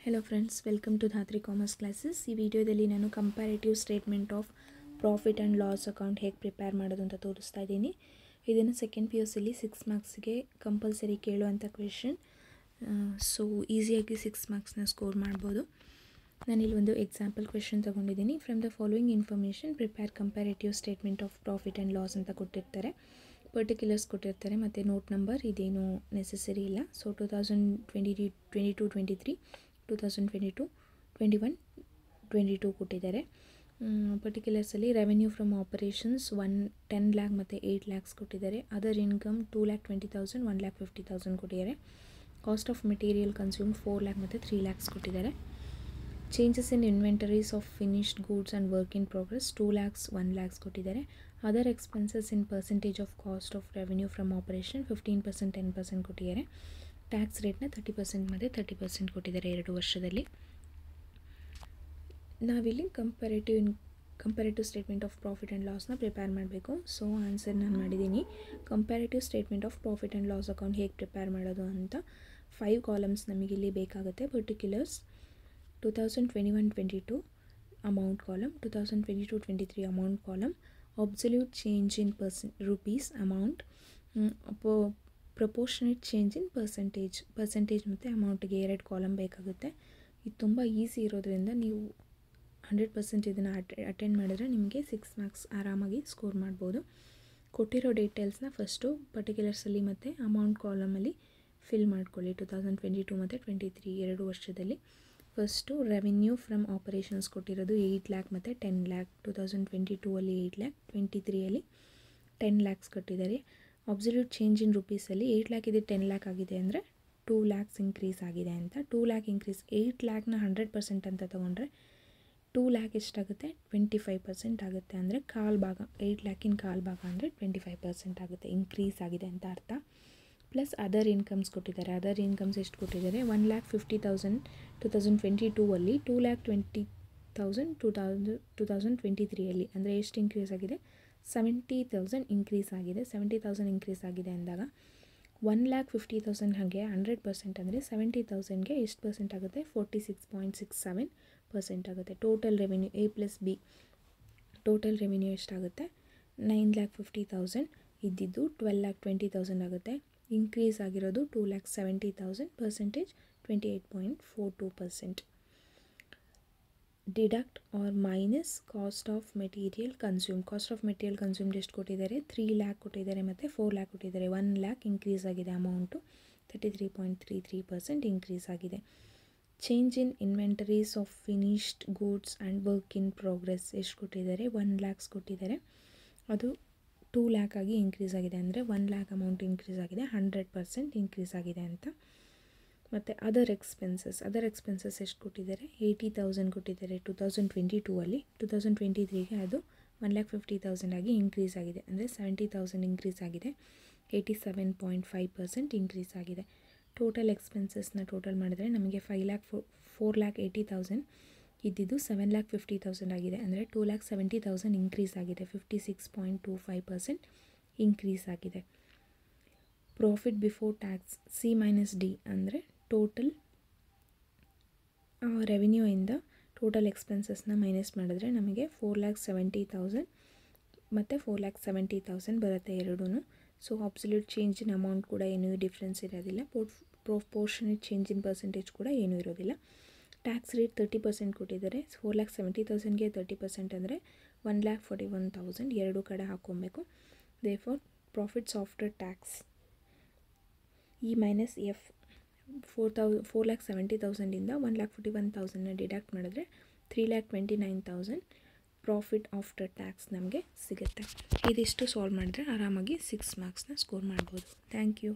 Hello friends, welcome to Dhatri Commerce Classes. ಈ ವಿಡಿಯೋದಲ್ಲಿ ನಾನು comparative statement of profit and loss account ಹೇಗೆ prepare ಮಾಡೋದು ಅಂತ ತೋರಿಸ್ತಾ ಇದ್ದೀನಿ. ಇದನ್ನು ಸೆಕೆಂಡ್ PUCಲಿ 6 ಮಾರ್ಕ್ಸ್ಗೆ ಕಂಪಲ್ಸರಿ ಕೇಳುವಂಥ ಕ್ವೆಶನ್. ಸೊ ಈಸಿಯಾಗಿ 6 ಮಾರ್ಕ್ಸ್ನ ಸ್ಕೋರ್ ಮಾಡ್ಬೋದು. ನಾನಿಲ್ಲಿ ಒಂದು ಎಕ್ಸಾಂಪಲ್ ಕ್ವೆಶನ್ ತೊಗೊಂಡಿದ್ದೀನಿ. From the following information prepare comparative statement of profit and loss ಅಂತ ಕೊಟ್ಟಿರ್ತಾರೆ. ಪರ್ಟಿಕ್ಯುಲರ್ಸ್ ಕೊಟ್ಟಿರ್ತಾರೆ ಮತ್ತು ನೋಟ್ ನಂಬರ್ ಇದೇನು ನೆಸೆಸರಿ ಇಲ್ಲ. ಸೊ 2022-23 2022-21 22 ಕೊಟ್ಟಿದ್ದಾರೆ. ಪರ್ಟಿಕ್ಯುಲರ್ಸಲ್ಲಿ ರೆವೆನ್ಯೂ ಫ್ರಮ್ ಆಪರೇಷನ್ಸ್ 10 ಲ್ಯಾಕ್ ಮತ್ತು 8 ಲ್ಯಾಕ್ಸ್ ಕೊಟ್ಟಿದ್ದಾರೆ. ಅದರ್ ಇನ್ಕಮ್ 2,20,000 1,50,000 ಕೊಟ್ಟಿದ್ದಾರೆ. Cost of material consume 4 lakh ಮತ್ತು 3 ಲ್ಯಾಕ್ಸ್ ಕೊಟ್ಟಿದ್ದಾರೆ. Changes in inventories of finished goods and work in progress 2 lakhs 1 lakhs ಕೊಟ್ಟಿದ್ದಾರೆ. Other expenses in percentage of cost of revenue from operation 15% 10% ಕೊಟ್ಟಿದ್ದಾರೆ. Tax ರೇಟ್ನ 30% ಮತ್ತು 30% ಕೊಟ್ಟಿದ್ದಾರೆ 2 ವರ್ಷದಲ್ಲಿ. ನಾವಿಲ್ಲಿ comparative statement of profit and ಲಾಸ್ನ ಪ್ರಿಪೇರ್ ಮಾಡಬೇಕು. ಸೊ ಆನ್ಸರ್ ನಾನು ಮಾಡಿದ್ದೀನಿ. Comparative statement of profit and loss account ಹೇಗೆ ಪ್ರಿಪೇರ್ ಮಾಡೋದು ಅಂತ 5 ಕಾಲಮ್ಸ್ ನಮಗಿಲ್ಲಿ ಬೇಕಾಗುತ್ತೆ. Particulars 2021-22 amount column, 2022-23 amount column, absolute change in rupees amount, proportionate change in percentage ಮತ್ತು ಅಮೌಂಟ್ಗೆ 2 ಕಾಲಮ್ ಬೇಕಾಗುತ್ತೆ. ಇದು ತುಂಬ ಈಸಿ ಇರೋದ್ರಿಂದ ನೀವು 100% ಇದನ್ನು ಅಟೆಂಡ್ ಮಾಡಿದ್ರೆ ನಿಮಗೆ 6 ಮಾರ್ಕ್ಸ್ ಆರಾಮಾಗಿ ಸ್ಕೋರ್ ಮಾಡ್ಬೋದು. ಕೊಟ್ಟಿರೋ ಡೀಟೇಲ್ಸ್ನ ಫಸ್ಟು ಪರ್ಟಿಕ್ಯುಲರ್ಸಲ್ಲಿ ಮತ್ತು ಅಮೌಂಟ್ ಕಾಲಮಲ್ಲಿ ಫಿಲ್ ಮಾಡ್ಕೊಳ್ಳಿ. 2022 ಮತ್ತು 23 2 ವರ್ಷದಲ್ಲಿ. ಫಸ್ಟು ರೆವಿನ್ಯೂ ಫ್ರಮ್ ಆಪರೇಷನ್ಸ್ ಕೊಟ್ಟಿರೋದು 8 ಲ್ಯಾಕ್ ಮತ್ತು 10 ಲ್ಯಾಕ್. 2022ಅಲ್ಲಿ 8 ಲ್ಯಾಕ್, 23ಅಲ್ಲಿ 10 ಲ್ಯಾಕ್ಸ್ ಕೊಟ್ಟಿದ್ದಾರೆ. ಅಬ್ಸಲ್ಯೂಟ್ ಚೇಂಜ್ ಇನ್ ರುಪೀಸಲ್ಲಿ 8 ಲ್ಯಾಕ್ ಇದೆ 10 ಲ್ಯಾಕ್ ಆಗಿದೆ ಅಂದರೆ 2 ಲ್ಯಾಕ್ಸ್ ಇನ್ಕ್ರೀಸ್ ಆಗಿದೆ ಅಂತ. 2 ಲ್ಯಾಕ್ ಇನ್ಕ್ರೀಸ್, 8 ಲ್ಯಾಕ್ನ 100% ಅಂತ ತೊಗೊಂಡ್ರೆ 2 ಲ್ಯಾಕ್ ಎಷ್ಟಾಗುತ್ತೆ 25% ಆಗುತ್ತೆ. ಅಂದರೆ ಕಾಲು ಭಾಗ, 8 ಲ್ಯಾಕಿನ ಕಾಲು ಭಾಗ ಅಂದರೆ 25% ಆಗುತ್ತೆ, ಇನ್ಕ್ರೀಸ್ ಆಗಿದೆ ಅಂತ ಅರ್ಥ. ಪ್ಲಸ್ ಅದರ್ ಇನ್ಕಮ್ಸ್ ಕೊಟ್ಟಿದ್ದಾರೆ. ಅದರ್ ಇನ್ಕಮ್ಸ್ ಎಷ್ಟು ಕೊಟ್ಟಿದ್ದಾರೆ 1,50,000 2022ಅಲ್ಲಿ, 2,20,000 2023ಅಲ್ಲಿ. ಅಂದರೆ ಎಷ್ಟು ಇನ್ಕ್ರೀಸ್ ಆಗಿದೆ 70,000 ಇನ್ಕ್ರೀಸ್ ಆಗಿದೆ. 70,000 ಇನ್ಕ್ರೀಸ್ ಆಗಿದೆ ಅಂದಾಗ 1,50,000 ಹಾಗೆ 100% ಅಂದರೆ 70,000ಗೆ ಎಷ್ಟು ಪರ್ಸೆಂಟ್ ಆಗುತ್ತೆ 46.67% ಆಗುತ್ತೆ. Total revenue A plus B total revenue ಎಷ್ಟಾಗುತ್ತೆ 9,50,000 ಇದ್ದಿದ್ದು 12,20,000 ಆಗುತ್ತೆ. ಇನ್ಕ್ರೀಸ್ ಆಗಿರೋದು 2,70,000, percentage 28.42%. Deduct or minus cost of material consume. Cost of material consumed ಎಷ್ಟು ಕೊಟ್ಟಿದ್ದಾರೆ 3 ಲ್ಯಾಕ್ ಕೊಟ್ಟಿದ್ದಾರೆ ಮತ್ತು 4 ಲ್ಯಾಕ್ ಕೊಟ್ಟಿದ್ದಾರೆ. 1 ಲ್ಯಾಕ್ ಇನ್ಕ್ರೀಸ್ ಆಗಿದೆ ಅಮೌಂಟು, 33.33% ಇನ್ಕ್ರೀಸ್ ಆಗಿದೆ. Change in inventories of finished goods and work in progress ಎಷ್ಟು ಕೊಟ್ಟಿದ್ದಾರೆ 1 ಲ್ಯಾಕ್ಸ್ ಕೊಟ್ಟಿದ್ದಾರೆ. ಅದು 2 ಲ್ಯಾಕ್ ಆಗಿ ಇನ್ಕ್ರೀಸ್ ಆಗಿದೆ. ಅಂದರೆ 1 ಲ್ಯಾಕ್ ಅಮೌಂಟ್ ಇನ್ಕ್ರೀಸ್ ಆಗಿದೆ, 100% ಇನ್ಕ್ರೀಸ್ ಆಗಿದೆ ಅಂತ. ಮತ್ತು ಅದರ್ ಎಕ್ಸ್ಪೆನ್ಸಸ್ ಎಷ್ಟು ಕೊಟ್ಟಿದ್ದಾರೆ 80,000 ಕೊಟ್ಟಿದ್ದಾರೆ 2022ಅಲ್ಲಿ. 2023ಗೆ ಅದು 1,50,000 ಆಗಿ ಇನ್ಕ್ರೀಸ್ ಆಗಿದೆ. ಅಂದರೆ 70,000 ಇನ್ಕ್ರೀಸ್ ಆಗಿದೆ, 87.5% ಇನ್ಕ್ರೀಸ್ ಆಗಿದೆ. ಟೋಟಲ್ ಎಕ್ಸ್ಪೆನ್ಸಸ್ನ ಟೋಟಲ್ ಮಾಡಿದ್ರೆ ನಮಗೆ 4,80,000 ಇದ್ದಿದ್ದು 7,50,000 ಆಗಿದೆ. ಅಂದರೆ 2,70,000 ಇನ್ಕ್ರೀಸ್ ಆಗಿದೆ, 56.25% ಇನ್ಕ್ರೀಸ್ ಆಗಿದೆ. ಪ್ರಾಫಿಟ್ ಬಿಫೋರ್ ಟ್ಯಾಕ್ಸ್ C-D ಅಂದರೆ ಟೋಟಲ್ ರೆವಿನ್ಯೂಯಿಂದ ಟೋಟಲ್ ಎಕ್ಸ್ಪೆನ್ಸಸ್ನ ಮೈನಸ್ ಮಾಡಿದ್ರೆ ನಮಗೆ 4,70,000 ಮತ್ತು 4,70,000 ಬರುತ್ತೆ ಎರಡೂ. ಸೊ ಅಬ್ಸಲ್ಯೂಟ್ ಚೇಂಜ್ ಇನ್ ಅಮೌಂಟ್ ಕೂಡ ಏನೂ ಡಿಫ್ರೆನ್ಸ್ ಇರೋದಿಲ್ಲ. ಪ್ರೊಪೋರ್ಷನೇಟ್ ಚೇಂಜ್ ಇನ್ ಪರ್ಸೆಂಟೇಜ್ ಕೂಡ ಏನೂ ಇರೋದಿಲ್ಲ. ಟ್ಯಾಕ್ಸ್ ರೇಟ್ 30% ಕೊಟ್ಟಿದ್ದಾರೆ. 4,70,000ಗೆ 30% ಅಂದರೆ 1,41,000 ಎರಡು ಕಡೆ ಹಾಕ್ಕೊಬೇಕು. Therefore profits after tax E minus F 4,70,000ಇಂದ 1,41,000ನ ಡಿಡಕ್ಟ್ ಮಾಡಿದ್ರೆ 3,29,000 ಪ್ರಾಫಿಟ್ ಆಫ್ಟರ್ ಟ್ಯಾಕ್ಸ್ ನಮಗೆ ಸಿಗುತ್ತೆ. ಇದಿಷ್ಟು ಸಾಲ್ವ್ ಮಾಡಿದ್ರೆ ಆರಾಮಾಗಿ 6 ಮಾರ್ಕ್ಸ್ನ ಸ್ಕೋರ್ ಮಾಡ್ಬೋದು. Thank you.